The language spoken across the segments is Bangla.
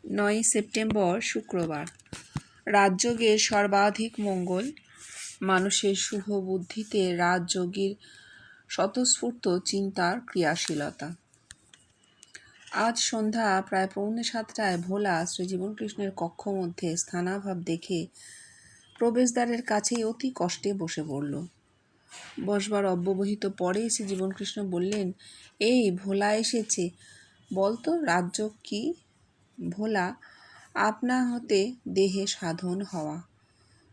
9 সেপ্টেম্বর শুক্রবার। রাজযোগের সর্বাধিক মঙ্গল। মানুষের শুভ বুদ্ধিতে রাজযোগীর স্বতঃস্ফূর্ত চিন্তার ক্রিয়াশীলতা। আজ সন্ধ্যা প্রায় 6:45 ভোলা শ্রীজীবনকৃষ্ণের কক্ষ মধ্যে স্থানাভাব দেখে প্রবেশদ্বারের কাছেই অতি কষ্টে বসে পড়ল। বসবার অব্যবহিত পরে শ্রীজীবনকৃষ্ণ বললেন, এই ভোলা এসেছে, বলতো রাজযোগ কি? ভোলা, আপনা হতে দেহে সাধন হওয়া।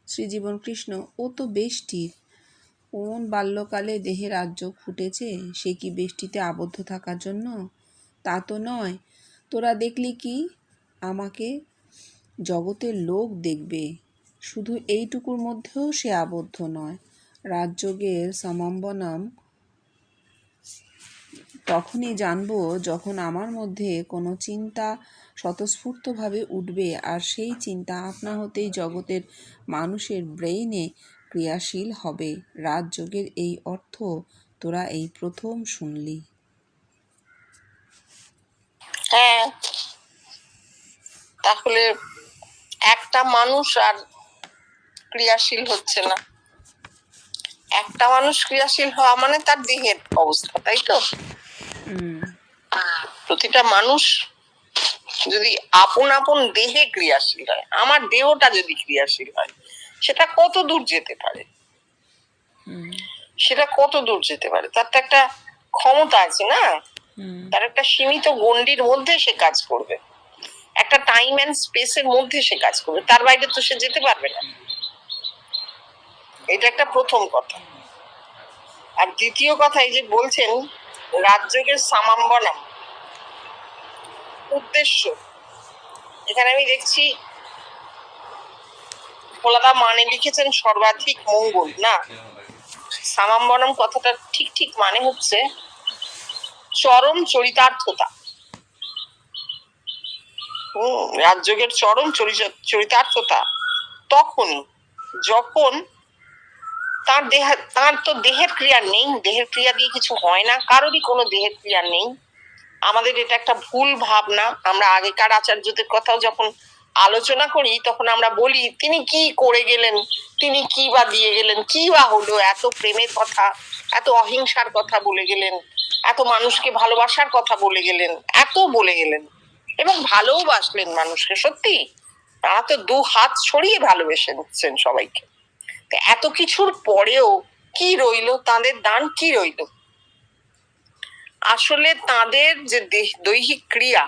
শ্রীজীবনকৃষ্ণ, ও তো বেষ্টির। কোন বাল্যকালে দেহে রাজযোগ ফুটেছে, সে কি বেষ্টিতে আবদ্ধ থাকার জন্য? তা তো নয়। তোরা দেখলি কি? আমাকে জগতের লোক দেখবে, শুধু এইটুকুর মধ্যেও সে আবদ্ধ নয়। রাজযোগের সমম্বনম তখনই জানব যখন আমার মধ্যে কোনো চিন্তা স্বতঃস্ফূর্তভাবে উঠবে, আর সেই চিন্তা আপনা হতেই জগতের মানুষের ব্রেইনে ক্রিয়াশীল হবে। রাজযোগের এই অর্থ তোরা এই প্রথম শুনলি। হ্যাঁ, তাহলে একটা মানুষ আর ক্রিয়াশীল হচ্ছে না। একটা মানুষ ক্রিয়াশীল হওয়া মানে তার দেহের অবস্থা, তাই তো? প্রতিটা মানুষ যদি আপন আপন দেহে ক্রিয়াশীল হয়, আমার দেহটা যদি ক্রিয়াশীল হয়, সেটা কত দূর যেতে পারে? তার তো একটা ক্ষমতা আছে না? তার একটা সীমিত গণ্ডির মধ্যে সে কাজ করবে, একটা টাইম এন্ড স্পেসের মধ্যে সে কাজ করবে, তার বাইরে তো সে যেতে পারবে না। এটা একটা প্রথম কথা। আর দ্বিতীয় কথা, এই যে বলছেন রাজযোগের সামাম্বনম উদ্দেশ্য, এখানে আমি দেখছি ভোলাদা মানে লিখেছেন সর্বাধিক মঙ্গল। না, সামাম্বনম কথাটা ঠিক মানে হচ্ছে চরম চরিতার্থতা। রাজযোগের চরম চরিতার্থতা তখনই যখন তার তো দেহের ক্রিয়া নেই, দেহের ক্রিয়া দিয়ে কিছু হয় না, কারোরই কোনো দেহের ক্রিয়া নেই। আমাদের এটা একটা ভুল ভাবনা। আমরা আগেকার আচার্যদের কথাও যখন আলোচনা করি তখন আমরা বলি, তিনি কি করে গেলেন, তিনি কি বা দিয়ে গেলেন, কি বা হলো, এত প্রেমের কথা, এত অহিংসার কথা বলে গেলেন, এত মানুষকে ভালোবাসার কথা বলে গেলেন, এত বলে গেলেন, এবং ভালোবাসলেন মানুষকে। সত্যি তারা তো 2 হাত ছড়িয়ে ভালোবেসেছেন সবাইকে। এত কিছুর পরেও কি রইল, তাদের দান কি রইল? আসলে তাদের যে দৈহিক ক্রিয়া,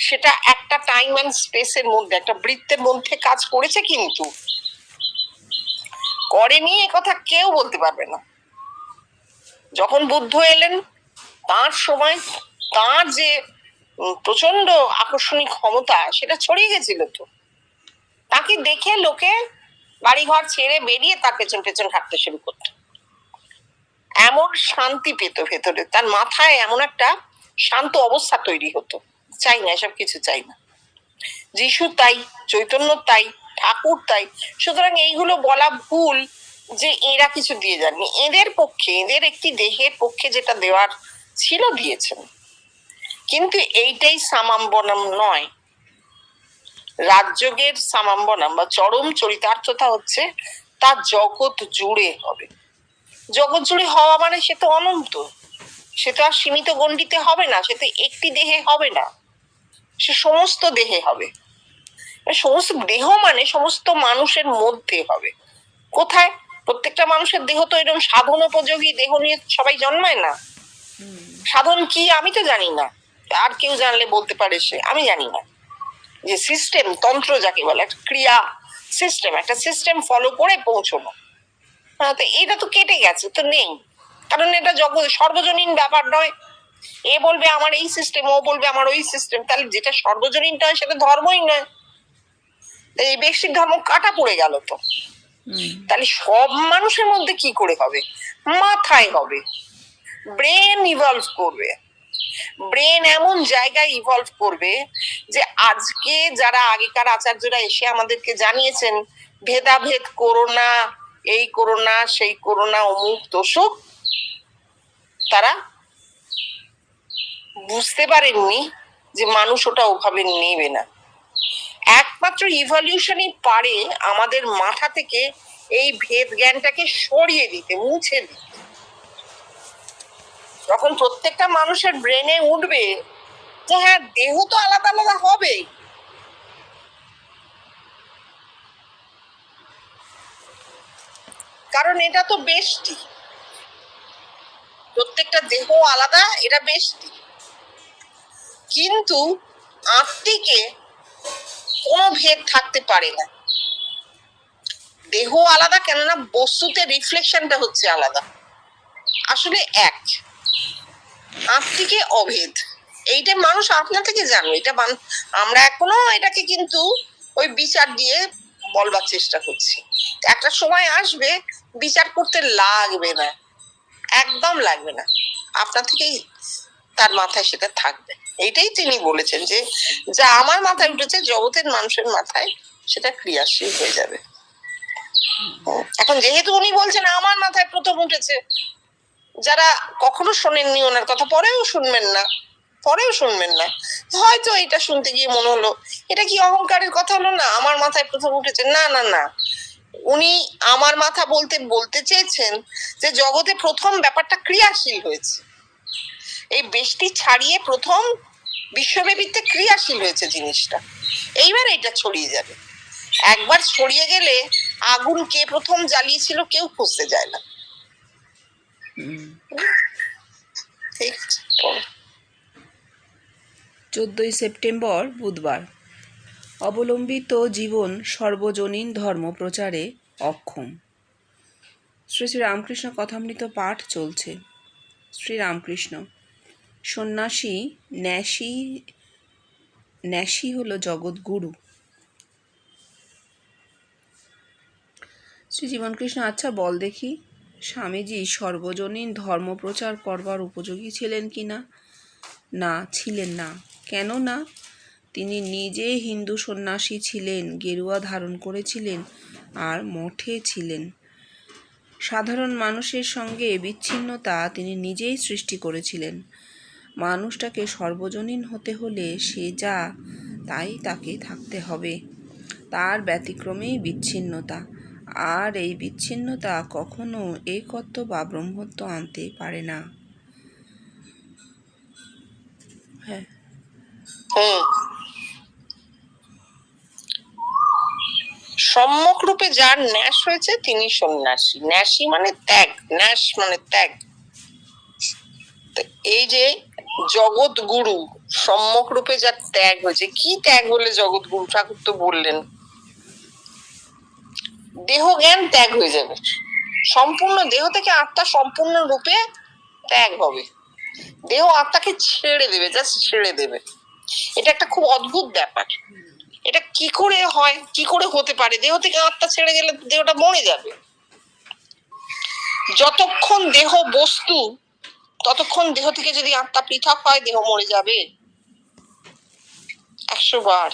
সেটা একটা টাইম এন্ড স্পেসের মধ্যে, একটা বৃত্তের মধ্যে কাজ করেছে, কিন্তু করেনি এ কথা কেউ বলতে পারবে না। যখন বুদ্ধ এলেন, তার সময় তার যে প্রচন্ড আকর্ষণীয় ক্ষমতা, সেটা ছড়িয়ে গেছিল। তো তাকে দেখে লোকে বাড়িঘর ছেড়ে বেরিয়ে তার পেছন পেছন হাঁটতে শুরু করত। এমন শান্তি পেত ভেতরে, তার মাথায় এমন একটা শান্ত অবস্থা তৈরি হতো। চাই না এসব কিছু, চাই না। যিশু তাই, চৈতন্য তাই, ঠাকুর তাই। সুতরাং এইগুলো বলা ভুল যে এরা কিছু দিয়ে যাননি। এদের পক্ষে, এদের একটি দেহের পক্ষে যেটা দেওয়ার ছিল দিয়েছেন, কিন্তু এইটাই সামাম্বনম নয়। রাজযোগের সামাম্বনম বা চরম চরিতার্থতা হচ্ছে তা জগৎ জুড়ে হবে। জগৎ জুড়ে হওয়া মানে সে তো অনন্ত, সে তো আর সীমিত গণ্ডিতে হবে না, সে তো একটি দেহে হবে না, সে সমস্ত দেহে হবে। সমস্ত দেহ মানে সমস্ত মানুষের মধ্যে হবে। কোথায়? প্রত্যেকটা মানুষের দেহ তো এরকম সাধন উপযোগী দেহ নিয়ে সবাই জন্মায় না। সাধন কি আমি তো জানি না, আর কেউ জানলে বলতে পারে সে, আমি জানি না। যে সিস্টেম, তন্ত্র যাকে বলে, একটা ক্রিয়া সিস্টেম, একটা সিস্টেম ফলো করে পৌঁছানো, তো এটা তো কেটে গেছে, তো নেই। কারণ এটা জগৎ সর্বজনীন ব্যাপার নয়। এ বলবে আমার এই সিস্টেম, ও বলবে আমার ওই সিস্টেম, তাহলে যেটা সর্বজনীনটা হয় সেটা ধর্মই নয়। এই বেশিক ধর্ম কাটা পড়ে গেল। তো তাহলে সব মানুষের মধ্যে কি করে হবে? মাথায় হবে, ব্রেন ইভলভ করবে। ব্রেন এমন জায়গায় ইভলভ করবে যে আজকে যারা আগেকার আচার্যরা এসে আমাদেরকে জানিয়েছেন ভেদাভেদ করো না, এই করো না, সেই করো না, অমুক দোষক, তারা বুঝতে পারেননি যে মানুষ ওটা ওভাবে নেবে না। একমাত্র ইভলিউশনই পারে আমাদের মাথা থেকে এই ভেদ জ্ঞানটাকে সরিয়ে দিতে, মুছে দিতে। যখন প্রত্যেকটা মানুষের ব্রেনে উঠবে যে হ্যাঁ, দেহ তো আলাদা আলাদা হবে, কারণ এটা তো বেষ্টি, প্রত্যেকটা দেহ আলাদা, এটা বেষ্টি, কিন্তু আত্মিকে কোনো ভেদ থাকতে পারে না। দেহ আলাদা, কেননা বস্তুতে রিফ্লেকশনটা হচ্ছে আলাদা, আসলে এক। আত্মিকে অভেদ, এইটা মানুষ আপনা থেকে জানো, এটা আমরা এখনো এটাকে কিন্তু ওই বিচার দিয়ে বলবার চেষ্টা করছি। একটা সময় আসবে বিচার করতে লাগবে না, একদম লাগবে না, আপনা থেকেই তার মাথায় সেটা থাকবে। এইটাই তিনি বলেছেন যে যা আমার মাথায় উঠেছে জগতের মানুষের মাথায় সেটা ক্রিয়াশীল হয়ে যাবে। এখন যেহেতু উনি বলছেন আমার মাথায় প্রথম উঠেছে, যারা কখনো শোনেননি ওনার কথা, পরেও শুনবেন না, হয়তো এটা শুনতে গিয়ে মনে হলো এটা কি অহংকারের কথা হলো না, আমার মাথায় প্রথম উঠেছে। না না না, উনি আমার মাথা বলতে চেয়েছেন যে জগতে প্রথম ব্যাপারটা ক্রিয়াশীল হয়েছে, এই বেষ্টি ছাড়িয়ে প্রথম বিশ্বব্যাপীতে ক্রিয়াশীল হয়েছে জিনিসটা। এইবার এটা ছড়িয়ে যাবে। একবার ছড়িয়ে গেলে আগুন কে প্রথম জ্বালিয়েছিল কেউ খুঁজতে যায় না। ঠিক আছে। 14ই সেপ্টেম্বর বুধবার। অবলম্বিত জীবন সর্বজনীন ধর্ম প্রচারে অক্ষম। শ্রী শ্রী রামকৃষ্ণ কথামৃত পাঠ চলছে। শ্রী রামকৃষ্ণ, সন্ন্যাসী ন্যাসী হলো জগৎগুরু। শ্রী জীবনকৃষ্ণ, আচ্ছা বল দেখি, স্বামীজি সর্বজনীন ধর্ম প্রচার করবার উপযোগী ছিলেন কি না? না, ছিলেন না। কেন না? তিনি নিজে হিন্দু সন্ন্যাসী ছিলেন, গেরুয়া ধারণ করেছিলেন আর মঠে ছিলেন। সাধারণ মানুষের সঙ্গে বিচ্ছিন্নতা তিনি নিজেই সৃষ্টি করেছিলেন। মানুষটাকে সর্বজনীন হতে হলে সে যা তাই তাকে থাকতে হবে, তার ব্যতিক্রমেই বিচ্ছিন্নতা। আর এই বিচ্ছিন্নতা কখনো একত্ব বা ব্রহ্মত্ব আনতে পারে না। হ্যাঁ, সম্যক রূপে যার ন্যাস হয়েছে তিনি সন্ন্যাসী। ন্যাসী মানে ত্যাগ, ন্যাস মানে ত্যাগ। এই যে জগৎ গুরু সম্যক রূপে যার ত্যাগ হয়েছে, কি ত্যাগ হলে জগৎ গুরু? ঠাকুর তো বললেন দেহ জ্ঞান ত্যাগ হয়ে যাবে, সম্পূর্ণ দেহ থেকে আত্মা সম্পূর্ণ রূপে ত্যাগ হবে। দেহ আত্মাকে ছেড়ে দেবে, জাস্ট ছেড়ে দেবে। এটা একটা খুব অদ্ভুত ব্যাপার। এটা কি করে হয়, কি করে হতে পারে? দেহ থেকে আত্মা ছেড়ে গেলে দেহটা মরে যাবে। যতক্ষণ দেহ বস্তু ততক্ষণ দেহ থেকে যদি আত্মা পৃথক হয় দেহ মরে যাবে 100 বার।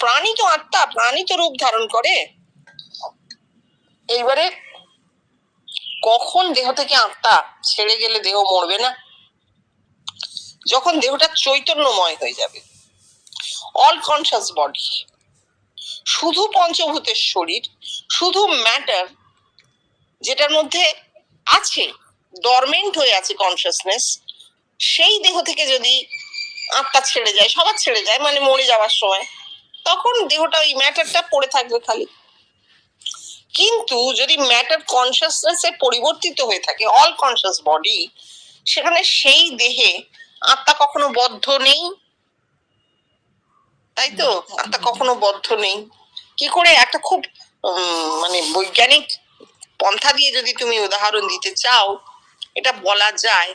প্রাণী তো আত্মা, প্রাণী তো রূপ ধারণ করে। এইবারে কখন দেহ থেকে আত্মা ছেড়ে গেলে দেহ মরবে না? যখন দেহটা চৈতন্যময় হয়ে যাবে, অল কনসাস বডি, শুধু পঞ্চভূতের শরীর, শুধু ম্যাটার, যেটার মধ্যে আছে, ডরমেন্ট হয়ে আছে কনসাসনেস, সেই দেহ থেকে যদি আত্মা ছেড়ে যায়, সবার ছেড়ে যায় মানে মরে যাওয়ার সময়, তখন দেহটা ওই ম্যাটারটা পড়ে থাকবে খালি। কিন্তু যদি ম্যাটার কনসাসনেস এ পরিবর্তিত হয়ে থাকে, অল কনসাস বডি, সেখানে সেই দেহে আত্মা কখনো বদ্ধ নেই, তাই তো? আত্মা কখনো বদ্ধ নেই। কি করে? একটা খুব মানে বৈজ্ঞানিক পন্থা দিয়ে যদি তুমি উদাহরণ দিতে চাও, এটা বলা যায়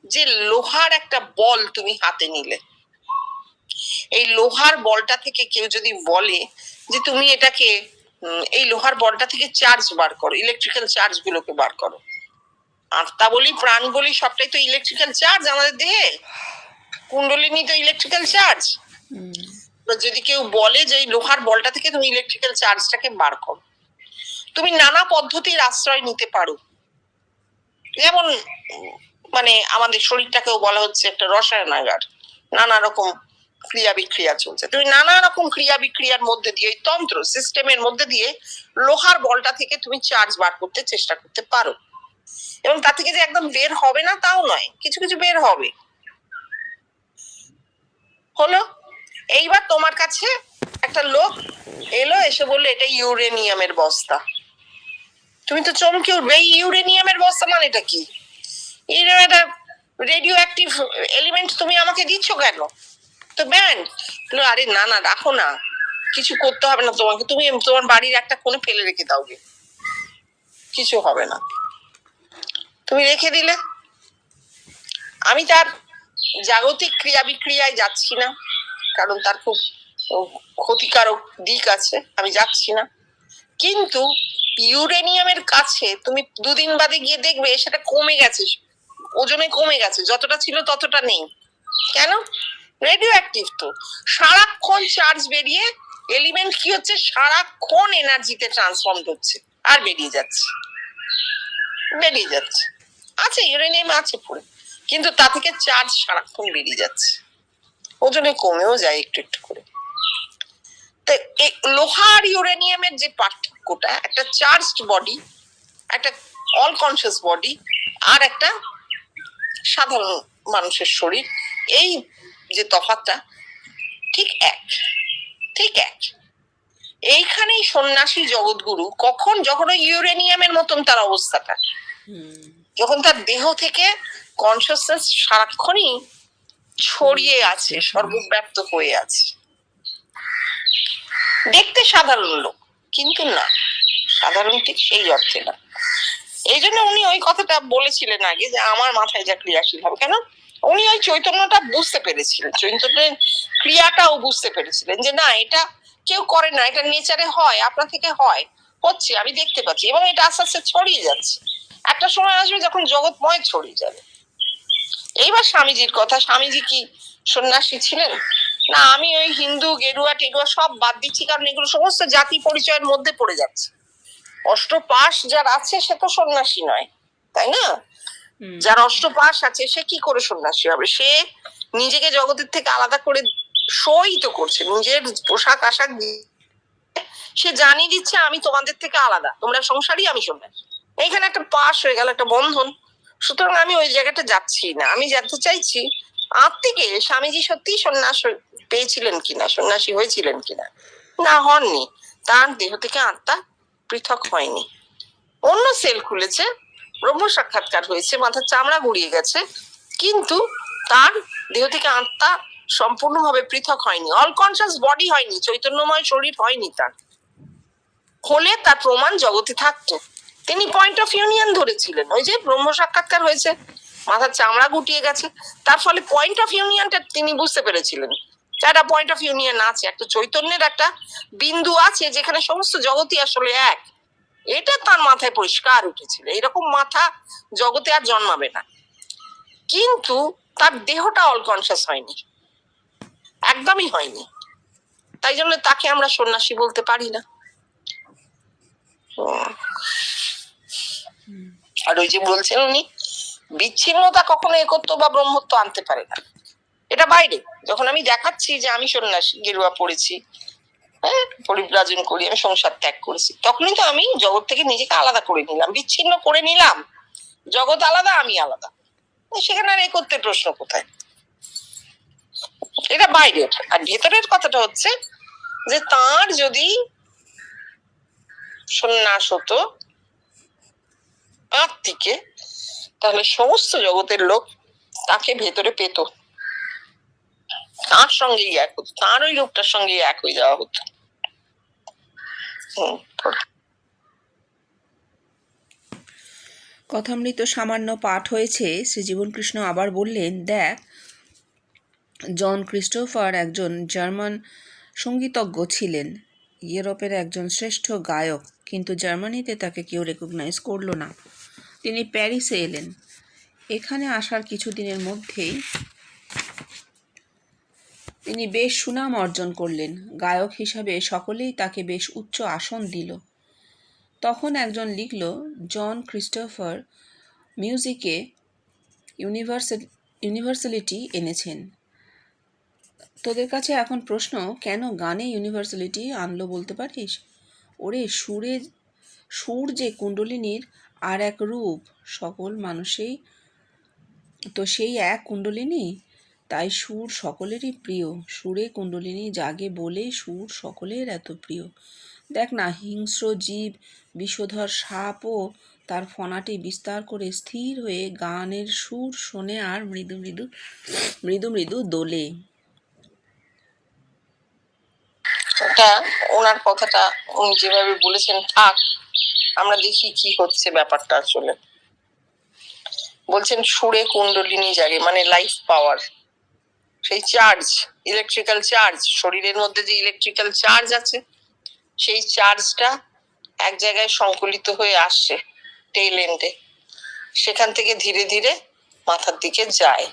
যে লোহার একটা বল তুমি হাতে নিলে, এই লোহার বলটা থেকে কেউ যদি বলে যে তুমি এটাকে এই লোহার বলটা থেকে চার্জ বার করো, ইলেকট্রিক্যাল চার্জ গুলোকে বার করো। আত্মা বলি, প্রাণ বলি, সবটাই তো ইলেকট্রিক্যাল চার্জ আমাদের দেহে। কুণ্ডলিনী তো ইলেকট্রিক্যাল চার্জ। যদি কেউ বলে যে এই লোহার বলটা থেকে তুমি ইলেকট্রিক্যাল চার্জটাকে বার করো, তুমি নানা পদ্ধতির আশ্রয় নিতে পারো। যেমন মানে আমাদের শরীরটাকেও বলা হচ্ছে একটা রসায়নাগার, নানা রকম ক্রিয়া বিক্রিয়া চলছে। তুমি নানা রকম ক্রিয়া বিক্রিয়ার মধ্যে দিয়ে, তন্ত্র সিস্টেমের মধ্যে দিয়ে লোহার বলটা থেকে তুমি চার্জ বার করতে চেষ্টা করতে পারো, এবং তা থেকে যে একদম বের হবে না তাও নয়, কিছু কিছু বের হবে। হলো, এইবার তোমার কাছে একটা লোক এলো, এসে বললো এটা ইউরেনিয়ামের বস্তা। তুমি তো চমকে উঠবে, এই ইউরেনিয়ামের বস্তা মানে এটা কি? এরকম একটা রেডিও অ্যাক্টিভ এলিমেন্ট তুমি আমাকে দিচ্ছ কেন? তো ব্যান্ড, আরে না না রাখো না, কিছু করতে হবে না তোমাকে, তুমি তোমার বাড়ির একটা কোণে ফেলে রেখে দাও গে, কিছু হবে না। তুমি রেখে দিলে। আমি তার জাগতিক ক্রিয়া বিক্রিয়ায় যাচ্ছি না, কারণ তার খুব ক্ষতিকারক দিক আছে, আমি যাচ্ছি না। কিন্তু ইউরেনিয়ামের কাছে তুমি দুদিন বাদে গিয়ে দেখবে সেটা কমে গেছে, ওজনে কমে গেছে, যতটা ছিল ততটা নেই। কেন? রেডিও অ্যাক্টিভ তো, সারাক্ষণ চার্জ বেরিয়ে এলিমেন্ট কি হচ্ছে, সারাক্ষণ এনার্জিতে ট্রান্সফর্ম হচ্ছে আর বেরিয়ে যাচ্ছে, বেরিয়ে যাচ্ছে। আছে ইউরেনিয়াম আছে পড়ে, কিন্তু তা থেকে চার্জ সারাক্ষণ বেরিয়ে যাচ্ছে, ওজনে কমেও যায় একটু একটু করে। তো লোহার ইউরেনিয়ামের যে পার্থক্যটা, একটা চার্জড বডি, একটা অল কনসিয়াস বডি, আর একটা সাধারণ মানুষের শরীর, এই যে তফাৎটা ঠিক এক, ঠিক এক। এইখানেই সন্ন্যাসী জগৎগুরু কখন, যখন ওই ইউরেনিয়ামের মতন তার অবস্থাটা, যখন তার দেহ থেকে কনসিয়াসনেস সারাক্ষণই ছড়িয়ে আছে, সর্বব্যাপ্ত হয়ে আছে, দেখতে সাধারণ লোক কিন্তু না, সাধারণ ঠিক সেই অর্থে না। এই জন্য উনি ওই কথাটা বলেছিলেন আগে যে আমার মাথায় যা ক্রিয়াশীল হবে। কেন? উনি ওই চৈতন্যটা বুঝতে পেরেছিলেন, চৈতন্যের ক্রিয়াটাও বুঝতে পেরেছিলেন যে না, এটা কেউ করে না, এটা নেচারে হয়, আপনা থেকে হয়, হচ্ছে, আমি দেখতে পাচ্ছি, এবং এটা আস্তে আস্তে ছড়িয়ে যাচ্ছে। একটা সময় আসবে যখন জগৎময় ছড়িয়ে যাবে। এইবার স্বামীজির কথা, স্বামীজি কি সন্ন্যাসী ছিলেন? না, আমি ওই হিন্দু গেরুয়া টেরুয়া সব বাদ দিচ্ছি, কারণ এগুলো সমস্ত জাতি পরিচয়ের মধ্যে পড়ে যাচ্ছে। অষ্টপাশ যার আছে সে তো সন্ন্যাসী নয়, তাই না? যার অষ্টপাশ আছে সে কি করে সন্ন্যাসী হবে? সে নিজেকে জগতের থেকে আলাদা করে সই তো করছে, নিজের পোশাক আশাক সে জানিয়ে দিচ্ছে আমি তোমাদের থেকে আলাদা, তোমরা সংসারী, আমি সন্ন্যাসী। এইখানে একটা পাশ হয়ে গেল, একটা বন্ধন। সুতরাং আমি ওই জায়গাটা যাচ্ছি না। আমি জানতে চাইছি আত্মিকে স্বামীজি সত্যি সন্ন্যাস পেয়েছিলেন কিনা, সন্ন্যাসী হয়েছিলেন কিনা। না, হননি। তার দেহ থেকে আত্মা পৃথক হয়নি, অন্য সেল খুলেছে, ব্রহ্ম সাক্ষাৎকার হয়েছে, মাথার চামড়া গুড়িয়ে গেছে, কিন্তু তার দেহ থেকে আত্মা সম্পূর্ণভাবে পৃথক হয়নি, অল কনসিয়াস বডি হয়নি, চৈতন্যময় শরীর হয়নি। তার হলে তার প্রমাণ জগতে থাকতো। তিনি পয়েন্ট অফ ইউনিয়ন ধরেছিলেন, ওই যে ব্রহ্ম সাক্ষাৎকার হয়েছে, মাথার চামড়া গুটিয়ে গেছে, তার ফলে পয়েন্ট অফ ইউনিয়নটা তিনি বুঝতে পেরেছিলেন। একটা পয়েন্ট অফ ইউনিয়ন আছে, একটা চৈতন্যের একটা বিন্দু আছে যেখানে সমস্ত জগতই আসলে এক, এটা তার মাথায় পরিষ্কার উঠেছিল। এরকম মাথা জগতে আর জন্মাবে না। কিন্তু তার দেহটা অল কনসিয়াস হয়নি, একদমই হয়নি। তাই জন্য তাকে আমরা সন্ন্যাসী বলতে পারি না। আর ওই যে বলছেন উনি, বিচ্ছিন্নতা কখনো একত্ব বা ব্রহ্মত্ব আনতে পারে না। এটা বাইরে যখন আমি দেখাচ্ছি যে আমি সন্ন্যাসী, গেরুয়া পড়েছি, হ্যাঁ, পরিব্রাজন করি, আমি সংসার ত্যাগ করেছি, তখনই তো আমি জগৎ থেকে নিজেকে আলাদা করে নিলাম, বিচ্ছিন্ন করে নিলাম। জগৎ আলাদা, আমি আলাদা, সেখানে আর একত্বের প্রশ্ন কোথায়? এটা বাইরের। আর ভেতরের কথাটা হচ্ছে যে তার যদি সন্ন্যাস হতো আত্মিকে, তাহলে সমস্ত জগতের লোক তাকে ভেতরে পেত, তার সঙ্গেই এক হতো, তার ওই রূপটার সঙ্গে এক হয়ে যাওয়া হতো। কথামৃত সামান্য পাঠ হয়েছে। শ্রীজীবন কৃষ্ণ আবার বললেন, দেখ, জন ক্রিস্টোফার একজন জার্মান সঙ্গীতজ্ঞ ছিলেন, ইউরোপের একজন শ্রেষ্ঠ গায়ক, কিন্তু জার্মানিতে তাকে কেউ রেকগনাইজ করলো না। তিনি প্যারিসে এলেন। এখানে আসার কিছুদিনের মধ্যেই তিনি বেশ সুনাম অর্জন করলেন। গায়ক হিসাবে সকলেই তাকে বেশ উচ্চ আসন দিল। তখন একজন লিখল, জন ক্রিস্টোফার মিউজিকে ইউনিভার্সালিটি এনেছেন। তোদের কাছে এখন প্রশ্ন, কেন গানে ইউনিভার্সালিটি আনলো বলতে পারিস? ওরে, সুর যে কুণ্ডলিনীর আর এক রূপ, সকল মানুষেই তো সেই এক কুণ্ডলিনী, তাই সুর সকলেরই প্রিয়। সুরে কুণ্ডলিনী জাগে বলে সুর সকলের এত প্রিয়। দেখ না, হিংস্র জীব বিষধর সাপও তার ফণাটি বিস্তার করে স্থির হয়ে গানের সুর শোনে আর মৃদু মৃদু মৃদু মৃদু দোলে। ওটা ওনার কথাটা উনি যেভাবে বলেছেন থাক, আমরা দেখি কি হচ্ছে ব্যাপারটা। আসলে বলছেন সুরে কুণ্ডলিনী জাগে, মানে লাইফ পাওয়ার, সেই চার্জ, ইলেকট্রিক্যাল চার্জ, শরীরের মধ্যে যে ইলেকট্রিক্যাল চার্জ আছে সেই চার্জটা এক জায়গায় সংকলিত হয়ে আসছে টেইল এন্ডে, সেখান থেকে ধীরে ধীরে মাথার দিকে যায়।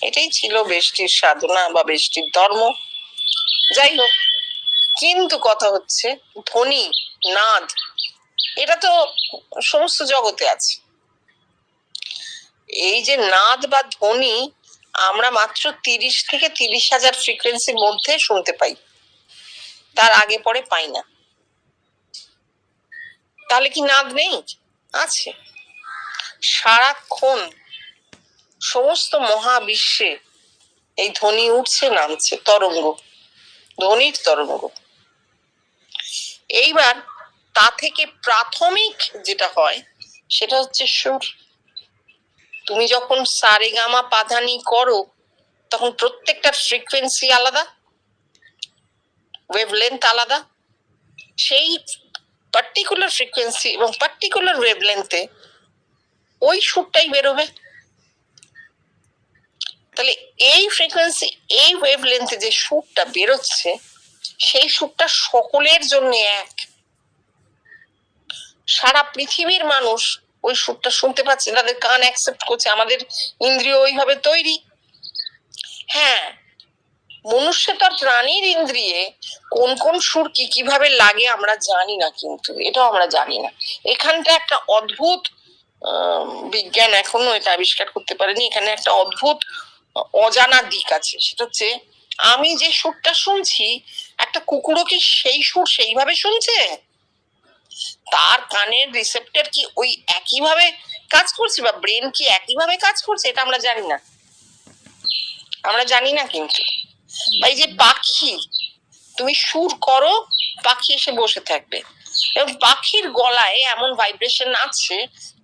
এটাই ছিল বেষ্টির সাধনা বা বেষ্টির ধর্ম। যাই হোক, কিন্তু কথা হচ্ছে ধ্বনি, নাদ, এটা তো সমস্ত জগতে আছে। এই যে নাদ বা ধ্বনি আমরা মাত্র 30 থেকে 30,000 ফ্রিকোয়েন্সির মধ্যে শুনতে পাই, তার আগে পরে পাই না। তাহলে কি নাদ নেই? আছে। সারাক্ষণ সমস্ত মহাবিশ্বে এই ধ্বনি উঠছে নামছে, তরঙ্গ, ধ্বনির তরঙ্গ। এইবার তা থেকে প্রাথমিক যেটা হয় সেটা হচ্ছে সুর। তুমি যখন সারেগামা পাধানি করো তখন প্রত্যেকটা ফ্রিকোয়েন্সি আলাদা, ওয়েভলেন্থ আলাদা। সেই পার্টিকুলার ফ্রিকোয়েন্সি এবং পার্টিকুলার ওয়েভলেন্থে ওই সুরটাই বেরোবে। তাহলে এই ফ্রিকোয়েন্সি, এই ওয়েভলেন্থে যে সুরটা বেরোচ্ছে সেই সুরটা সকলের জন্য এক। সারা পৃথিবীর মানুষ ওই সুরটা শুনতে পাচ্ছে, তাদের কান অ্যাকসেপ্ট করছে। আমাদের ইন্দ্রিয় ওইভাবে তৈরি। হ্যাঁ, মনুষ্য তার প্রাণীর ইন্দ্রিয়ে কোন কোন সুর কি কিভাবে লাগে আমরা জানি না, কিন্তু এটাও আমরা জানি না। এখানটা একটা অদ্ভুত বিজ্ঞান এখনো এটা আবিষ্কার করতে পারেনি। এখানে একটা অদ্ভুত অজানা দিক আছে, সেটা হচ্ছে আমি যে সুরটা শুনছি, একটা কুকুরও কি সেই সুর সেইভাবে শুনছে? তার কানের রিসেপ্টর কি ওই একইভাবে কাজ করছে, বা ব্রেন কি একইভাবে কাজ করছে? এটা আমরা জানি না, আমরা জানি না। কিন্তু এই যে পাখি, তুমি সুর করো, পাখি এসে বসে থাকবে, এবং পাখির গলায় এমন ভাইব্রেশন আছে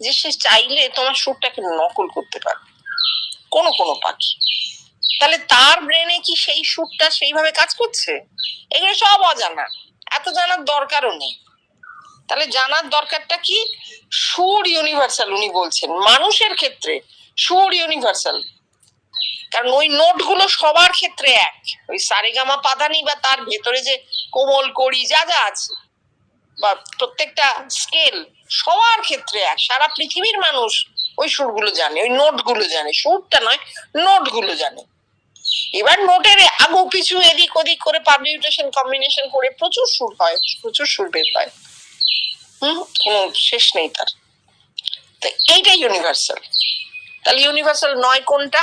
যে সে চাইলে তোমার সুরটাকে নকল করতে পারবে, কোনো কোনো পাখি। তাহলে তার ব্রেনে কি সেই সুরটা সেইভাবে কাজ করছে? এগুলো সব অজানা, এত জানার দরকারও নেই। তাহলে জানার দরকারটা কি? সুর ইউনিভার্সাল। উনি বলছেন মানুষের ক্ষেত্রে সুর ইউনিভার্সাল, কারণ ওই নোট গুলো সবার ক্ষেত্রে এক। ওই সারেগামা পাধানি বা তার ভেতরে যে কোমল কড়ি যা যা আছে, বা প্রত্যেকটা স্কেল সবার ক্ষেত্রে এক। সারা পৃথিবীর মানুষ ওই সুরগুলো জানে, ওই নোট গুলো জানে, সুরটা নয়, নোট গুলো জানে। এবার নোটের আগু পিছু এদিক ওদিক করে পারমিউটেশন কম্বিনেশন করে প্রচুর সুর হয়, প্রচুর সুর বের হয়, কোনো শেষ নেই তার। তো এইটাই ইউনিভার্সাল। তাহলে ইউনিভার্সাল নয় কোনটা?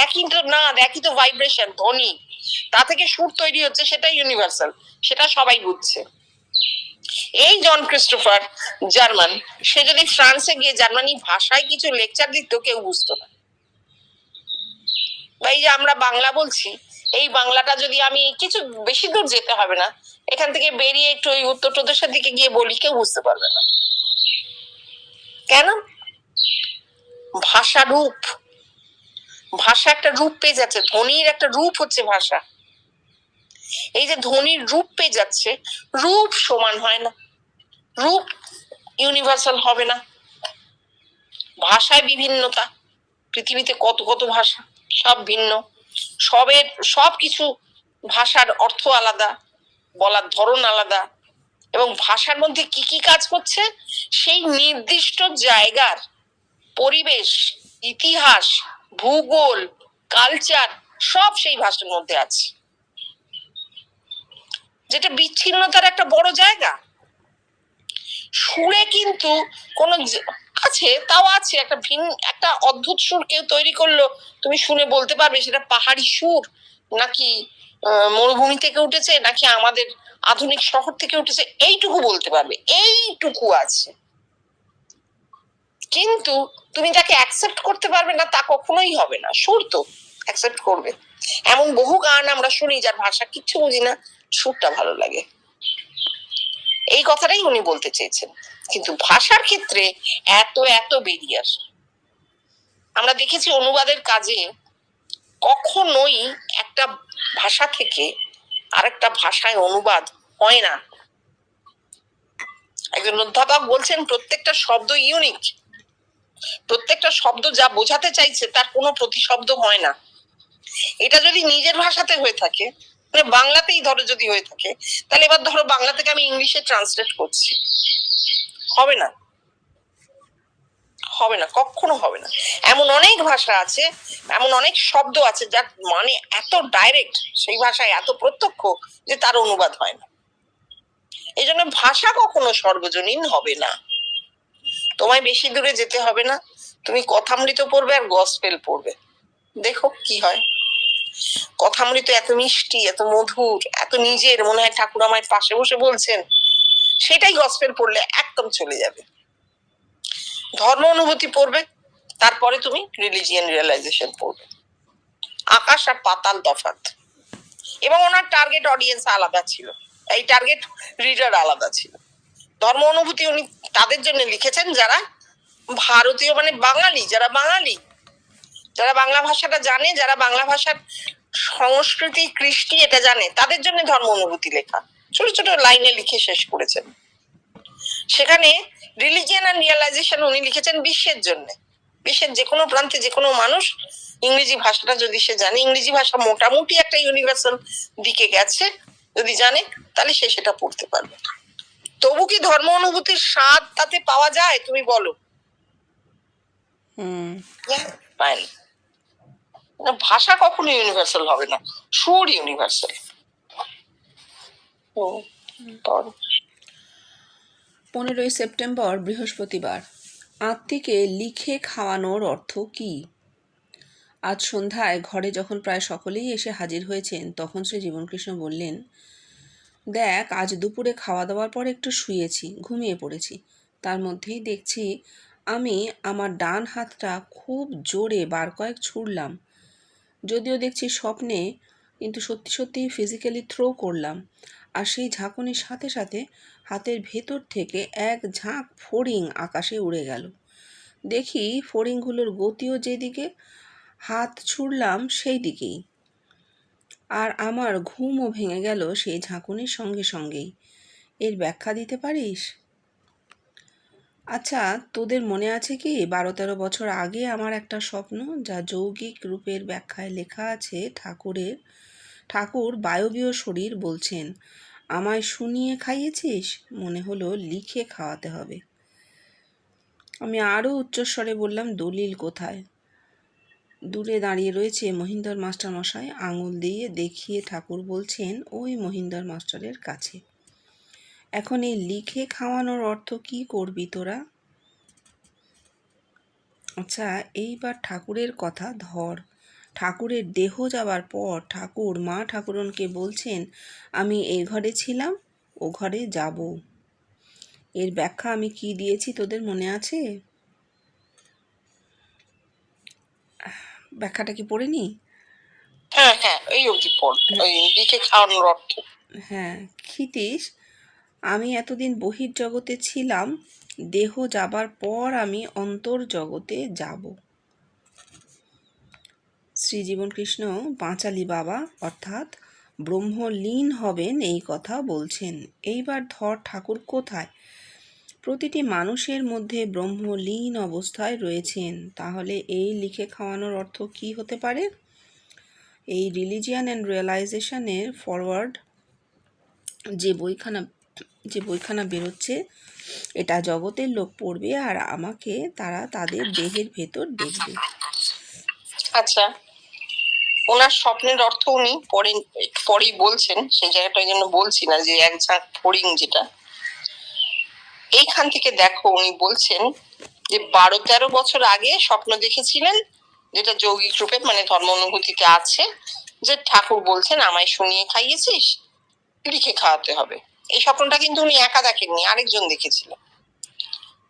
একই তো নাদ, একই তো ভাইব্রেশন, ধ্বনি, তা থেকে সুর তৈরি হচ্ছে, সেটাই ইউনিভার্সাল। সেটা সবাই বুঝছে। এই জন ক্রিস্টোফার জার্মান, সে যদি ফ্রান্সে গিয়ে জার্মানি ভাষায় কিছু লেকচার দিত, কেউ বুঝতো না। বা এই যে আমরা বাংলা বলছি, এই বাংলাটা যদি আমি কিছু বেশি দূর যেতে হবে না, এখান থেকে বেরিয়ে একটু ওই উত্তরপ্রদেশের দিকে গিয়ে বলি, কেউ বুঝতে পারবে না। কেন? ভাষা রূপ, ভাষা একটা রূপ পেয়ে যাচ্ছে, ধ্বনির একটা রূপ হচ্ছে ভাষা। এই যে ধ্বনির রূপ পেয়ে যাচ্ছে, রূপ সমান হয় না, রূপ ইউনিভার্সাল হবে না। ভাষায় বিভিন্নতা, পৃথিবীতে কত কত ভাষা, সব ভিন্ন, সবের সবকিছু ভাষার অর্থ আলাদা, বলার ধরন আলাদা, এবং ভাষার মধ্যে কি কি কাজ করছে সেই নির্দিষ্ট জায়গার পরিবেশ, ইতিহাস, ভূগোল, কালচার সব সেই ভাষার মধ্যে আছে, যেটা বিচ্ছিন্নতার একটা বড় জায়গা। সুরে কিন্তু কোনো আছে, তাও আছে একটা একটা অদ্ভুত সুর কেউ তৈরি করলো, তুমি শুনে বলতে পারবে সেটা পাহাড়ি সুর নাকি মরুভূমি থেকে উঠেছে নাকি আমাদের আধুনিক শহর থেকে উঠেছে, এইটুকু বলতে পারবে, এইটুকু আছে। কিন্তু তুমি যাকে অ্যাকসেপ্ট করতে পারবে না তা কখনোই হবে না। সুর তো অ্যাকসেপ্ট করবে। এমন বহু গান আমরা শুনি যার ভাষা কিচ্ছু বুঝি না, সুরটা ভালো লাগে। এই কথাটাই উনি বলতে চেয়েছেন। কিন্তু ভাষার ক্ষেত্রে এত এত বেরিয়ে আসে। আমরা দেখেছি অনুবাদের কাজে কখনোই একটা ভাষা থেকে আরেকটা ভাষায় অনুবাদ হয় না। একজন অধ্যাপক বলছেন প্রত্যেকটা শব্দ ইউনিক, প্রত্যেকটা শব্দ যা বোঝাতে চাইছে তার কোনো প্রতিশব্দ হয় না। এটা যদি নিজের ভাষাতে হয়ে থাকে, মানে বাংলাতেই ধরো যদি হয়ে থাকে, তাহলে এবার ধরো বাংলা থেকে আমি ইংলিশে ট্রান্সলেট করছি, হবে না, হবে না, কখনো হবে না। এমন অনেক ভাষা আছে, এমন অনেক শব্দ আছে যার মানে এত ডাইরেক্ট, সেই ভাষায় এত প্রত্যক্ষ যে তার অনুবাদ হয় না। এই জন্য ভাষা কখনো সর্বজনীন হবে না। তোমায় বেশি দূরে যেতে হবে না, তুমি কথামৃত পড়বে আর গসপেল পড়বে, দেখো কি হয়। কথামৃত এত মিষ্টি, এত মধুর, এত নিজের, মনে হয় ঠাকুর আমায় পাশে বসে বলছেন, সেটাই গসপেল পড়লে একদম চলে যাবে। ধর্ম অনুভূতি পড়বে, তারপরে তুমি রিলিজিয়ান রিয়েলাইজেশন পড়বে। আকাশ আর পাতাল তফাৎ। এবং ওনার টার্গেট অডিয়েন্স আলাদা ছিল, এই টার্গেট রিডার আলাদা ছিল। ধর্ম অনুভূতি উনি তাদের জন্য লিখেছেন যারা ভারতীয়, মানে বাঙালি, যারা বাঙালি, যারা বাংলা ভাষাটা জানে, যারা বাংলা ভাষার সংস্কৃতি কৃষ্টি এটা জানে, তাদের জন্য ধর্ম অনুভূতি লেখা। ছোট ছোট লাইনে লিখে শেষ করেছেন। সেখানে রিলিজিয়ান অ্যান্ড রিয়েলাইজেশন উনি লিখেছেন বিশ্বের জন্য। বিশ্বের যে কোনো প্রান্তে যে কোনো মানুষ ইংরেজি ভাষাটা যদি সে জানে, ইংরেজি ভাষা মোটামুটি একটা ইউনিভার্সাল দিকে গেছে, যদি জানে তাহলে সে সেটা পড়তে পারবে। তবু কি ধর্ম অনুভূতির স্বাদ তাতে পাওয়া যায়, তুমি বলো? পায় না। ভাষা কখনো ইউনিভার্সাল হবে না, সুর ইউনিভার্সাল। 15ই সেপ্টেম্বর বৃহস্পতিবার। আত্মীকে লিখে খাওয়ানোর অর্থ কী? আজ সন্ধ্যায় ঘরে যখন প্রায় সকলেই এসে হাজির হয়েছেন তখন শ্রী জীবনকৃষ্ণ বললেন, দেখ, আজ দুপুরে খাওয়া দাওয়ার পর একটু শুয়েছি, ঘুমিয়ে পড়েছি। তার মধ্যেই দেখছি আমি আমার ডান হাতটা খুব জোরে বার কয়েক ছুড়লাম। যদিও দেখছি স্বপ্নে, কিন্তু সত্যি সত্যিই ফিজিক্যালি থ্রো করলাম। আর সেই ঝাঁকুনির সাথে সাথে হাতের ভেতর থেকে এক ঝাঁক ফড়িং আকাশে উড়ে গেল। দেখি ফড়িংগুলোর গতিও যেদিকে হাত ছুড়লাম সেই দিকেই। আর আমার ঘুমও ভেঙে গেল সেই ঝাঁকুনির সঙ্গে সঙ্গেই। এর ব্যাখ্যা দিতে পারিস? আচ্ছা, তোদের মনে আছে কি 12-13 বছর আগে আমার একটা স্বপ্ন, যা যৌগিক রূপের ব্যাখ্যায় লেখা আছে ঠাকুর বায়বীয় শরীর বলছেন, আমায় শুনিয়ে খাইয়েছিস? মনে হলো লিখে খাওয়াতে হবে। আমি আরও উচ্চস্বরে বললাম, দলিল কোথায়? দূরে দাঁড়িয়ে রয়েছে মহিন্দর মাস্টার মশাই, আঙুল দিয়ে দেখিয়ে ঠাকুর বলছেন, ওই মহিন্দর মাস্টারের কাছে। এখন এই লিখে খাওয়ানোর অর্থ কি করবি তোরা? আচ্ছা, এইবার ঠাকুরের কথা ধর। ঠাকুরের দেহ যাবার পর ঠাকুর মা ঠাকুরনকে বলছেন, আমি এ ঘরে ছিলাম, ও ঘরে যাব। এর ব্যাখ্যা আমি কি দিয়েছি তোদের মনে আছে? ব্যাখ্যাটা কি পড়ে নি? হ্যাঁ হ্যাঁ, এই অবধি পড়, ওই লিখে খাওয়ানোর অর্থ। হ্যাঁ, ক্ষিতীশ, আমি এতদিন বহির্জগতে ছিলাম, দেহ যাবার পর আমি অন্তর্জগতে যাব। শ্রীজীবনকৃষ্ণ পাঁচালী বাবা অর্থাৎ ব্রহ্মলীন হবেন এই কথা বলছেন। এইবার ধর ঠাকুর কোথায়? প্রতিটি মানুষের মধ্যে ব্রহ্মলীন অবস্থায় রয়েছেন। তাহলে এই লিখে খাওয়ানোর অর্থ কি হতে পারে? এই রিলিজিয়ান অ্যান্ড রিয়েলাইজেশনের ফরওয়ার্ড যে বইখানা বেরোচ্ছে, এটা জগতের লোক পড়বে আর আমাকে তারা তাদের দেহের ভেতর দেখবে। আচ্ছা, ওনার স্বপ্নের অর্থ উনি পরেই বলছেন, সেই জায়গাটা ওই জন্য বলছি না, যে এক ঝাঁক ফড়িং যেটা এইখান থেকে দেখো, উনি বলছেন যে 12-13 বছর আগে স্বপ্ন দেখেছিলেন, যেটা যৌগিক রূপে মানে ধর্ম অনুভূতিতে আছে, যে ঠাকুর বলছেন আমায় শুনিয়ে খাইয়েছিস, লিখে খাওয়াতে হবে। এই স্বপ্নটা কিন্তু উনি একা দেখেননি, আরেকজন দেখেছিলেন।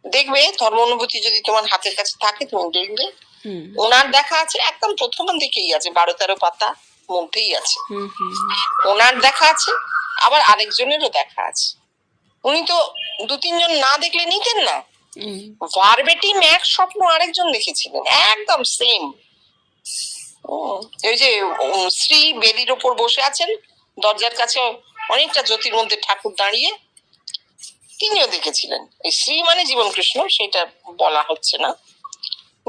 দেখবে ধর্ম অনুভূতি যদি তোমার হাতের কাছে থাকে তুমি দেখবে ওনার দেখা আছে, একদম প্রথম দিকেই আছে, 12-13 পাতা মধ্যেই আছে, ওনার দেখা আছে, আবার আরেকজনেরও দেখা আছে। উনি তো 2-3 জন না দেখলে নিতেন না, ভার্বেটিম এক স্বপ্ন আরেকজন দেখেছিলেন, একদম সেম। ওই যে শ্রী বেদির ওপর বসে আছেন, দরজার কাছে অনেকটা জ্যোতির মধ্যে ঠাকুর দাঁড়িয়ে, তিনিও দেখেছিলেন। এই শ্রী মানে জীবন কৃষ্ণ, সেটা বলা হচ্ছে না।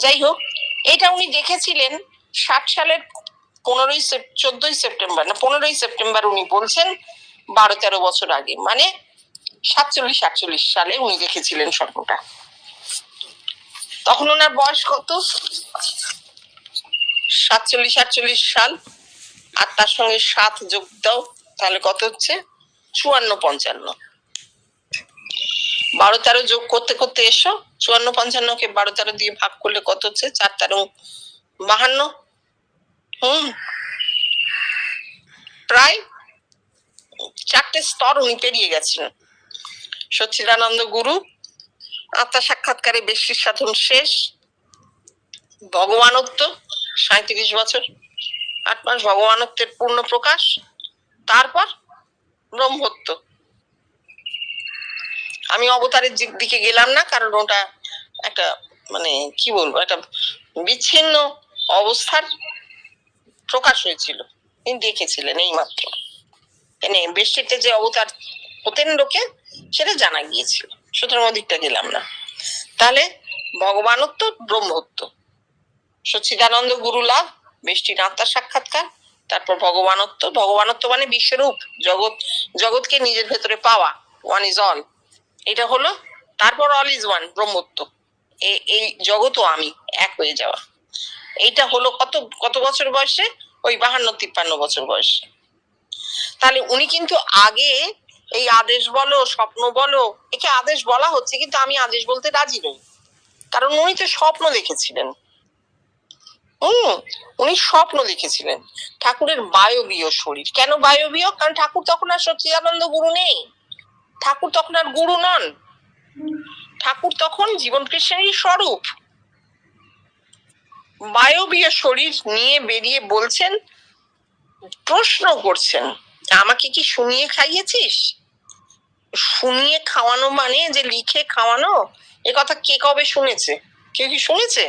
যাই হোক, এটা উনি দেখেছিলেন 60 সালের 14ই সেপ্টেম্বর না 15ই সেপ্টেম্বর উনি বলছেন, 12-13 বছর আগে, মানে 47-48 সালে উনি দেখেছিলেন স্বপ্নটা। তখন ওনার বয়স কত? 47-48 সাল, আর তার সঙ্গে 7 যোগ দাও, তাহলে কত হচ্ছে? 54-55। 12-13 যোগ করতে করতে এসো, 54-55কে 12-13 দিয়ে ভাগ করলে কত হচ্ছে? 4-13 52। প্রায় 4টে স্তর উনি পেরিয়ে গেছেন। সচ্চিদানন্দ গুরু, আত্মা সাক্ষাৎকারে বেশির সাধন শেষ, ভগবানত্ব 37 বছর 8 মাস ভগবানত্বের পূর্ণ প্রকাশ, তারপর ব্রহ্মত্ব। আমি অবতারের দিকে গেলাম না, কারণ ওটা একটা মানে কি বলবো, একটা বিচ্ছিন্ন অবস্থার প্রকাশ হয়েছিল, তিনি দেখেছিলেন এই মাত্র। বেষ্টিতে যে অবতার হতেন লোকে, সেটা জানা গিয়েছিল, সুতরাং ওদিকটা গেলাম না। তাহলে ভগবানত্ব, ব্রহ্মত্ব, সচ্চিদানন্দ গুরু লাভ, বেষ্টির আত্মার সাক্ষাৎকার, তারপর ভগবানত্ব। ভগবানত্ব মানে বিশ্বরূপ, জগৎকে নিজের ভেতরে পাওয়া, ওয়ান ইজ অল, এটা হলো। তারপর অল ইজ ওয়ান, ব্রহ্মত্ব, এই জগৎও আমি এক হয়ে যাওয়া। এইটা হলো কত বছর বয়সে? ওই 52-53 বছর বয়সে। তাহলে উনি কিন্তু আগে এই আদেশ বলো, স্বপ্ন বলো, একে আদেশ বলা হচ্ছে, কিন্তু আমি আদেশ বলতে রাজি নই, কারণ উনি তো স্বপ্ন দেখেছিলেন। উনি স্বপ্ন দেখেছিলেন ঠাকুরের বায়বীয় শরীর। কেন বায়বীয়? কারণ ঠাকুর তখন আর সচ্চিদানন্দ গুরু নেই, ঠাকুর তখন আর গুরু নন, ঠাকুর তখন জীবন কৃষ্ণেরই স্বরূপ। বায়বীয় শরীর নিয়ে বেরিয়ে বলছেন, প্রশ্ন করছেন, আমাকে কি শুনিয়ে খাইয়েছিস? শুনিয়ে খাওয়ানো মানে যে লিখে খাওয়ানো, এ কথা কে কবে শুনেছে? কেউ কি শুনেছে?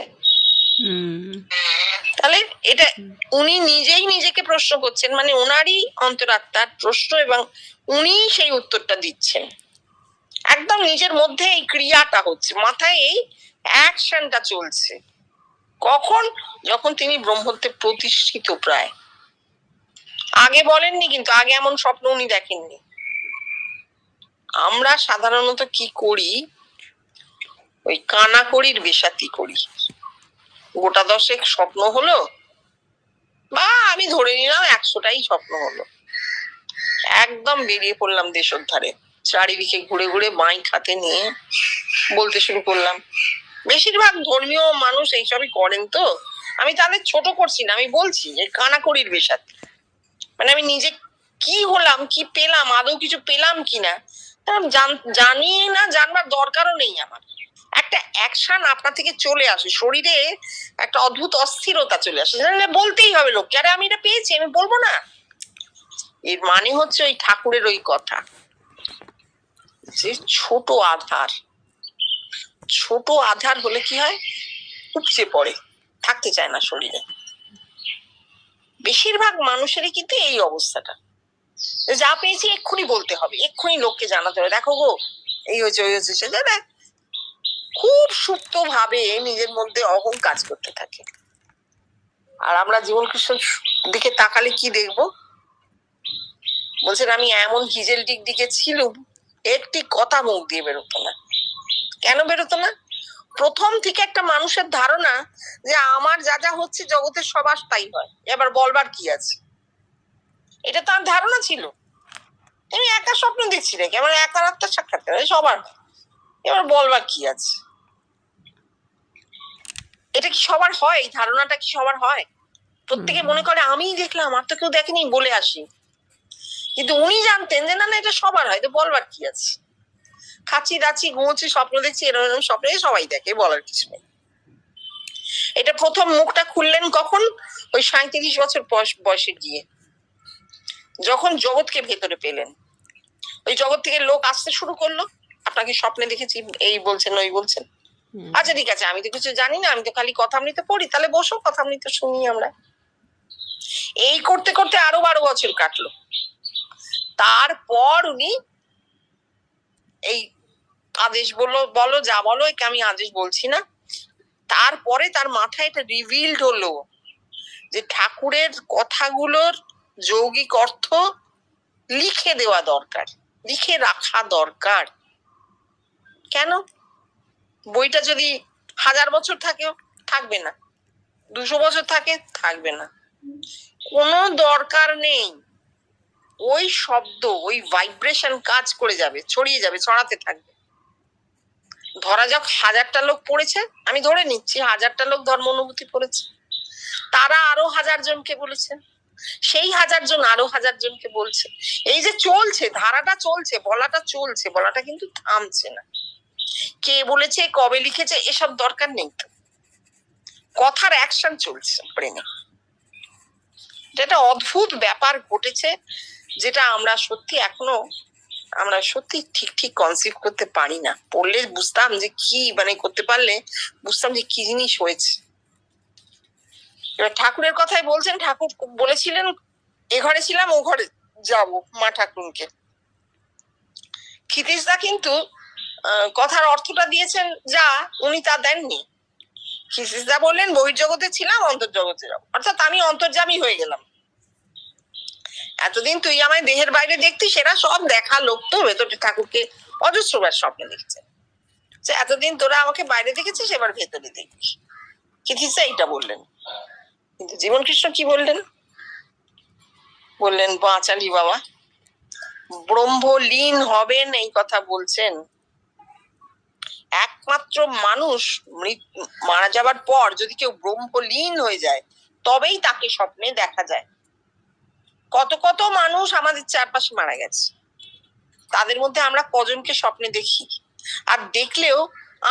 তাহলে এটা উনি নিজেই নিজেকে প্রশ্ন করছেন, মানে ওনারই অন্তরাত্মার প্রশ্ন, এবং উনি সেই উত্তরটা দিচ্ছেন। একদম নিজের মধ্যে এই ক্রিয়াটা হচ্ছে, মাথায় এই অ্যাকশনটা চলছে। কখন? যখন তিনি ব্রহ্মত্বে প্রতিষ্ঠিত প্রায়। আগে বলেননি, কিন্তু আগে এমন স্বপ্ন উনি দেখেননি। আমরা সাধারণত কি করি, ওই কানাকড়ির বেশাতি করি। গোটা 10 স্বপ্ন হলো, বা আমি ধরে নিলাম 100টাই স্বপ্ন হলো, একদম বেরিয়ে পড়লাম দেশোদ্ধারে, চারিদিকে ঘুরে ঘুরে মাইক হাতে নিয়ে বলতে শুরু করলাম। বেশিরভাগ ধর্মীয় মানুষ এইসবই করেন। তো আমি তাদের ছোট করছি না, আমি বলছি যে কানাকড়ির বেশাতি, মানে আমি নিজে কি হলাম, কি পেলাম, আদৌ কিছু পেলাম কিনা জানি না, জানবার দরকারও নেই আমার। একটা অ্যাকশন আপনার থেকে চলে আসে, শরীরে একটা অদ্ভুত অস্থিরতা চলে আসে, বলতেই হবে লোককে, আরে আমি এটা পেয়েছি, আমি বলবো না। এর মানে হচ্ছে ওই ঠাকুরের ওই কথা, যে ছোট আধার হলে কি হয়, উপচে পড়ে, থাকতে চায় না শরীরে। বেশিরভাগ মানুষেরই কিন্তু এই অবস্থাটা, যা পেয়েছি এক্ষুনি বলতে হবে, এক্ষুনি লোককে জানাতে হবে, দেখো গো এই হয়েছে, ওই হয়েছে, সেটা দেখ। খুব সুপ্ত ভাবে নিজের মধ্যে অহং কাজ করতে থাকে। আর আমরা জীবন কৃষ্ণের দিকে তাকালে কি দেখবো? বলছেন, আমি এমন হিজেল দিকে ছিলুম, একটি কথা মুখ দিয়ে বেরোতো না। কেন বেরোতো না? প্রথম থেকে একটা মানুষের ধারণা যে আমার যা যা হচ্ছে জগতের সবার তাই হয়, এবার বলবার কি আছে, এটা তার ধারণা ছিল। আমি একা স্বপ্ন দেখছি নাকি, আমার একার আত্মার সাক্ষাৎকার সবার, এবার বলবার কি আছে। এটা কি সবার হয়? এই ধারণাটা কি সবার হয়? প্রত্যেকে মনে করে আমিই দেখলাম, আর তো কেউ দেখেনি, বলে আসি। কিন্তু উনি জানতেন যে না না, এটা সবার হয়, তো বলবার কি আছে? খাচ্ছি দাচ্ছি ঘুমোচ্ছি স্বপ্ন দেখছি, এরকম স্বপ্নে সবাই দেখে, বলার কিছু নেই। এটা প্রথম মুখটা খুললেন কখন? ওই 37 বছর বয়সে গিয়ে, যখন জগৎকে ভেতরে পেলেন। ওই জগৎ থেকে লোক আসতে শুরু করলো, আপনাকে স্বপ্নে দেখেছি এই বলছেন ওই বলছেন। আচ্ছা ঠিক আছে, আমি তো কিছু জানি না, আমি তো খালি কথামৃত পড়ি, তাহলে বসো কথামৃত শুনি আমরা। এই করতে করতে আরো 12 বছর কাটলো। তারপর উনি এই আদেশ বলো যা বলো, একে আমি আদেশ বলছি না, তারপরে তার মাথায় এটা রিভিলড হলো যে ঠাকুরের কথাগুলোর যৌগিক অর্থ লিখে দেওয়া দরকার, লিখে রাখা দরকার। কেন? বইটা যদি 1000 বছর থাকে, থাকবে না, 200 বছর থাকে, থাকবে না, কোনো দরকার নেই। ওই শব্দ, ওই ভাইব্রেশন কাজ করে যাবে, ছড়িয়ে যাবে, ছড়াতে থাকবে। ধরা যাক 1000টা লোক পড়েছে, আমি ধরে নিচ্ছি 1000টা লোক ধর্ম অনুভূতি পড়েছে, তারা আরো 1000 জনকে বলেছে, সেই 1000 জন আরো 1000 জনকে বলছে। এই যে চলছে, ধারাটা চলছে, বলাটা চলছে, বলাটা কিন্তু থামছে না। কে বলেছে, কবে লিখেছে, এসব দরকার নেই তো, কথার অ্যাকশন চলছে ব্রেনে। যেটা অদ্ভুত ব্যাপার ঘটেছে, যেটা আমরা সত্যি ঠিক ঠিক কনসিভ করতে পারি না। পড়লে বুঝতাম যে কি, মানে করতে পারলে বুঝতাম যে কি জিনিস হয়েছে। এবার ঠাকুরের কথাই বলছেন, ঠাকুর বলেছিলেন এ ঘরে ছিলাম ও ঘরে যাব, মা ঠাকুরকে। ক্ষিতীশদা কিন্তু কথার অর্থটা দিয়েছেন যা, উনি তা দেননি। ক্ষিতীশদা বললেন বহির্জগতে ছিলাম, অন্তর্জগতে যাব, অর্থাৎ আমি অন্তর্যামী হয়ে গেলাম। এতদিন তুই আমায় দেহের বাইরে দেখতি, সেটা সব দেখা লোক তো ভেতরে ঠাকুরকে অজস্রবার স্বপ্নে দেখছে। এতদিন তোরা আমাকে বাইরে দেখেছিস, এবার ভেতরে দেখবি। ক্ষিতীশদা এইটা বললেন। কিন্তু জীবন কৃষ্ণ কি বললেন? বললেন বাঁচালি বাবা, ব্রহ্মলীন হবেন এই কথা বলছেন। একমাত্র মানুষ মারা যাবার পর যদি কেউ ব্রহ্মলীন হয়ে যায়, তবেই তাকে স্বপ্নে দেখা যায়। কত কত মানুষ আমাদের চারপাশে মারা গেছে, তাদের মধ্যে আমরা কজনকে স্বপ্নে দেখি? আর দেখলেও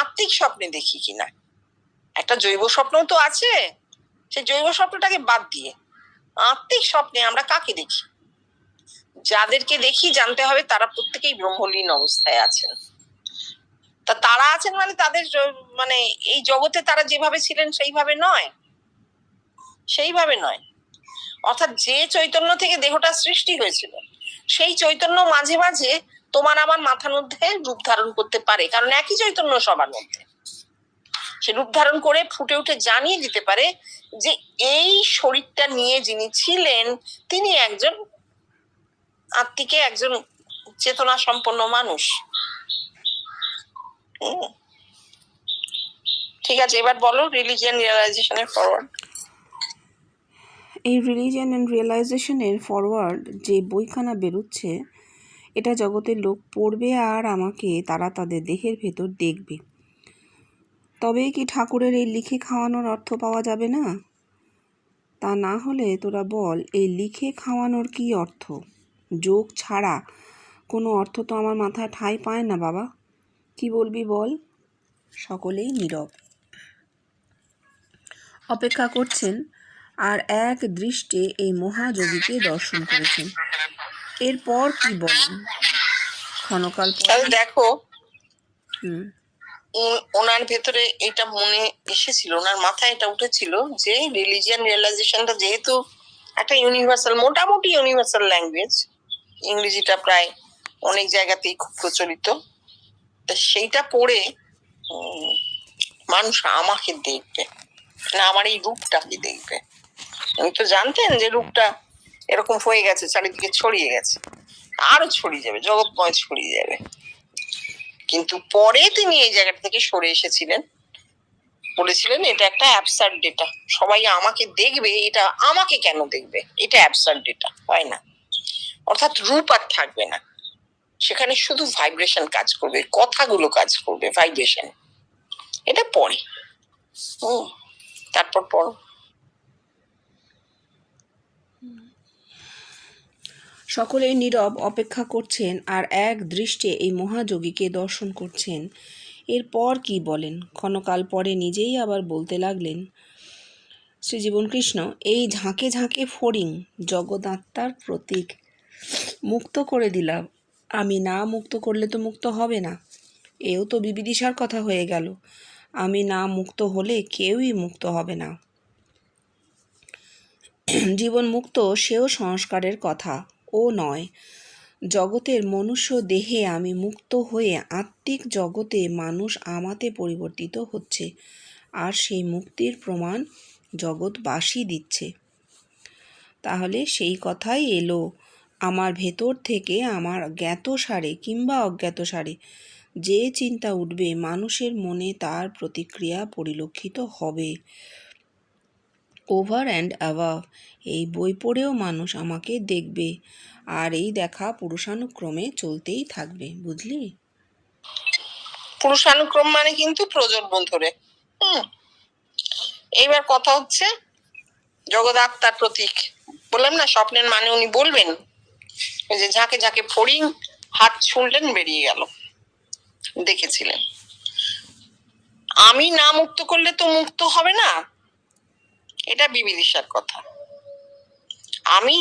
আত্মিক স্বপ্নে দেখি কিনা? একটা জৈব স্বপ্ন তো আছে, সেই জৈব স্বপ্নটাকে বাদ দিয়ে আত্মিক স্বপ্নে আমরা কাকে দেখি? যাদেরকে দেখি জানতে হবে তারা প্রত্যেকেই ব্রহ্মলীন অবস্থায় আছেন। তা তারা আছেন মানে তাদের মানে এই জগতে তারা যেভাবে ছিলেন সেইভাবে নয়, সেইভাবে নয়। অর্থাৎ যে চৈতন্য থেকে দেহটা সৃষ্টি হয়েছিল, সেই চৈতন্য মাঝে মাঝে তোমার আমার মাথার মধ্যে রূপ ধারণ করতে পারে, কারণ একই চৈতন্য সবার মধ্যে। সে রূপ ধারণ করে ফুটে উঠে জানিয়ে দিতে পারে যে এই শরীরটা নিয়ে যিনি ছিলেন তিনি একজন আত্মিকে, একজন চেতনা সম্পন্ন মানুষ। ঠিক আছে, এবার বলো রিলিজিয়ান রিয়েলাইজেশনের ফরওয়ার্ড। এই রিলিজিয়ান অ্যান্ড রিয়েলাইজেশনের ফরওয়ার্ড যে বইখানা বেরোচ্ছে, এটা জগতের লোক পড়বে আর আমাকে তারা তাদের দেহের ভেতর দেখবে। তবেই কি ঠাকুরের এই লিখে খাওয়ানোর অর্থ পাওয়া যাবে না? তা না হলে তোরা বল, এই লিখে খাওয়ানোর কি অর্থ? যোগ ছাড়া কোনো অর্থ তো আমার মাথায় ঠাঁই পায় না বাবা। কি বলবি বল? সকলেই নীরব অপেক্ষা করছেন, আর এক দৃষ্টে এই মহাযোগীকে দর্শন করেছেন। এরপর কি বলেন? ক্ষণকাল পর দেখো, ওনার ভেতরে এটা মনে এসেছিল, ওনার মাথায় এটা উঠেছিল যে রিলিজিয়ান রিয়েলাইজেশনটা যেহেতু একটা ইউনিভার্সাল, মোটামুটি ইউনিভার্সাল ল্যাঙ্গুয়েজ, ইংরেজিটা প্রায় অনেক জায়গাতেই খুব প্রচলিত, সেইটা পড়ে মানুষ আমাকে দেখবে না, আমার এই রূপটাকে দেখবে। উনি তো জানতেন যে রূপটা এরকম হয়ে গেছে, চারিদিকে ছড়িয়ে গেছে, আরো ছড়িয়ে যাবে, জগৎময় ছড়িয়ে যাবে। কিন্তু পরে তিনি এই জায়গাটা থেকে সরে এসেছিলেন, বলেছিলেন এটা একটা অ্যাবসার্ড ডেটা, সবাই আমাকে দেখবে, এটা আমাকে কেন দেখবে, এটা অ্যাবসার্ড ডেটা, হয় না। অর্থাৎ রূপ আর থাকবে না, সেখানে শুধু ভাইব্রেশন কাজ করবে, কথাগুলো কাজ করবে, ভাইব্রেশন। এটা পরে তারপর পড়ো। সকলেই নীরব অপেক্ষা করছেন আর এক দৃষ্টে এই মহাযোগীকে দর্শন করছেন। এরপর কি বলেন? ক্ষণকাল পরে নিজেই আবার বলতে লাগলেন, শ্রীজীবন কৃষ্ণ, এই ঝাঁকে ঝাঁকে ফড়িং জগদাত্মার প্রতীক, মুক্ত করে দিলাম। আমি না মুক্ত করলে তো মুক্ত হবে না, এও তো বিবিদিশার কথা হয়ে গেল। আমি না মুক্ত হলে কেউই মুক্ত হবে না। জীবন মুক্ত সেও সংস্কারের কথা, ও নয়। জগতের মনুষ্য দেহে আমি মুক্ত হয়ে আত্মিক জগতে মানুষ আমাতে পরিবর্তিত হচ্ছে, আর সেই মুক্তির প্রমাণ জগৎবাসী দিচ্ছে। তাহলে সেই কথাই এলো, আমার ভেতর থেকে আমার জ্ঞাতসারে কিংবা অজ্ঞাতসারে যে চিন্তা উঠবে মানুষের মনে তার প্রতিক্রিয়া পরিলক্ষিত হবে। ওভার অ্যান্ড অ্যাবাভ এই বই পড়েও মানুষ আমাকে দেখবে, আর এই দেখা পুরুষানুক্রমে চলতেই থাকবে। বুঝলি? পুরুষানুক্রম মানে কিন্তু প্রজন্ম ধরে। এইবার কথা হচ্ছে জগদাত্মার প্রতীক। বললাম না, স্বপ্নের মানে উনি বলবেন। ওই যে ঝাঁকে ঝাঁকে ফড়িং, হাত ছুঁড়লেন, বেরিয়ে গেল, দেখেছিলেন। আমি না মুক্ত করলে তো মুক্ত হবে না, এটা বিবিদিশার কথা। আমি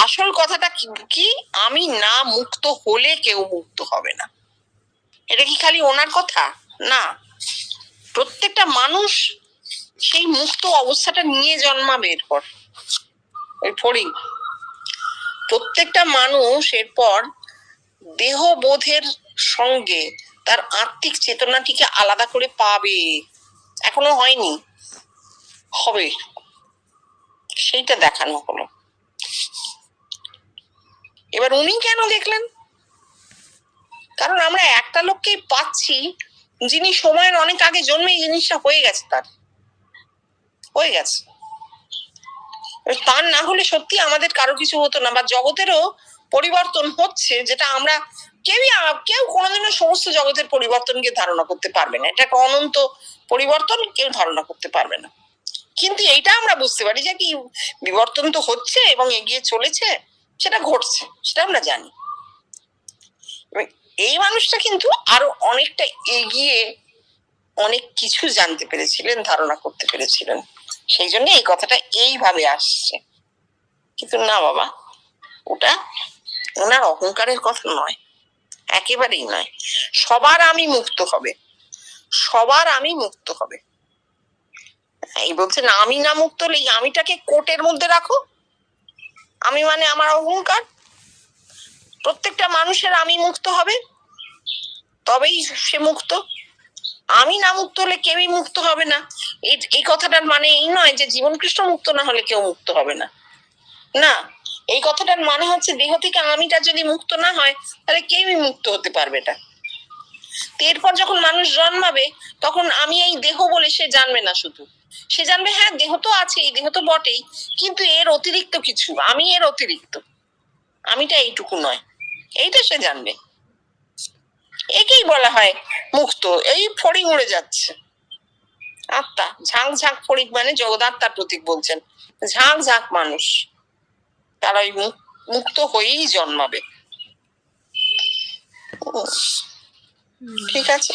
আসল কথাটা কি, আমি না মুক্ত হলে কেউ মুক্ত হবে না। এটা কি খালি ওনার কথা? না, প্রত্যেকটা মানুষ সেই মুক্ত অবস্থাটা নিয়ে জন্মাবে। এরপর ওই ফড়িং, প্রত্যেকটা মানুষ এরপর দেহবোধের সঙ্গে তার আত্মিক চেতনাটিকে আলাদা করে পাবে। এখনো হয়নি, হবে, সেইটা দেখানো হলো। এবার উনি কেন দেখলেন? কারণ আমরা একটা লোককেই পাচ্ছি যিনি সময়ের অনেক আগে জন্মে এই জিনিসটা হয়ে গেছে, তার হয়ে গেছে। তার না হলে সত্যি আমাদের কারো কিছু হতো না, বা জগতেরও পরিবর্তন হচ্ছে, যেটা আমরা কেউ কোনোদিনও সমস্ত জগতের পরিবর্তনকে ধারণা করতে পারবে না। এটা একটা অনন্ত পরিবর্তন, কেউ ধারণা করতে পারবে না। কিন্তু এইটা আমরা বুঝতে পারি যে কি বিবর্তন তো হচ্ছে এবং এগিয়ে চলেছে, সেটা ঘটছে, সেটা আমরা জানি। এই মানুষটা কিন্তু আরো অনেকটা এগিয়ে অনেক কিছু জানতে পেরেছিলেন, ধারণা করতে পেরেছিলেন, সেই জন্য এই কথাটা এইভাবে আসছে। কিন্তু না বাবা, ওটা ওনার অহংকারের কথা নয়, একেবারেই নয়। সবার আমি মুক্ত হবে, সবার আমি মুক্ত হবে। এই বলছেন আমি না মুক্ত হলে এই আমিটাকে কোটের মধ্যে রাখো। আমি মানে আমার অহংকার। প্রত্যেকটা মানুষের আমি মুক্ত হবে, তবেই সে মুক্ত। আমি না মুক্ত হলে কেউই মুক্ত হবে না। এই কথাটার মানে এই নয় যে জীবন কৃষ্ণ মুক্ত না হলে কেউ মুক্ত হবে না। না, এই কথাটার মানে হচ্ছে দেহ থেকে আমিটা যদি মুক্ত না হয় তাহলে কেউই মুক্ত হতে পারবে না। এরপর যখন মানুষ জন্মাবে তখন আমি এই দেহ বলে সে জানবে না, শুধু সে জানবে হ্যাঁ দেহ তো আছে, এই দেহ তো বটেই, কিন্তু এর অতিরিক্ত কিছু, আমি এর অতিরিক্ত, আমিটা এইটুকু নয়, এইটা সে জানবে। একেই বলা হয় মুক্ত। এই ফড়িং উড়ে যাচ্ছে, আত্মা ঝাঁক ঝাঁক ফড়িং মানে জগদাত্মার প্রতীক বলছেন। ঝাঁক ঝাঁক মানুষ, তারা ওই মুক্ত হয়েই জন্মাবে। ঠিক আছে।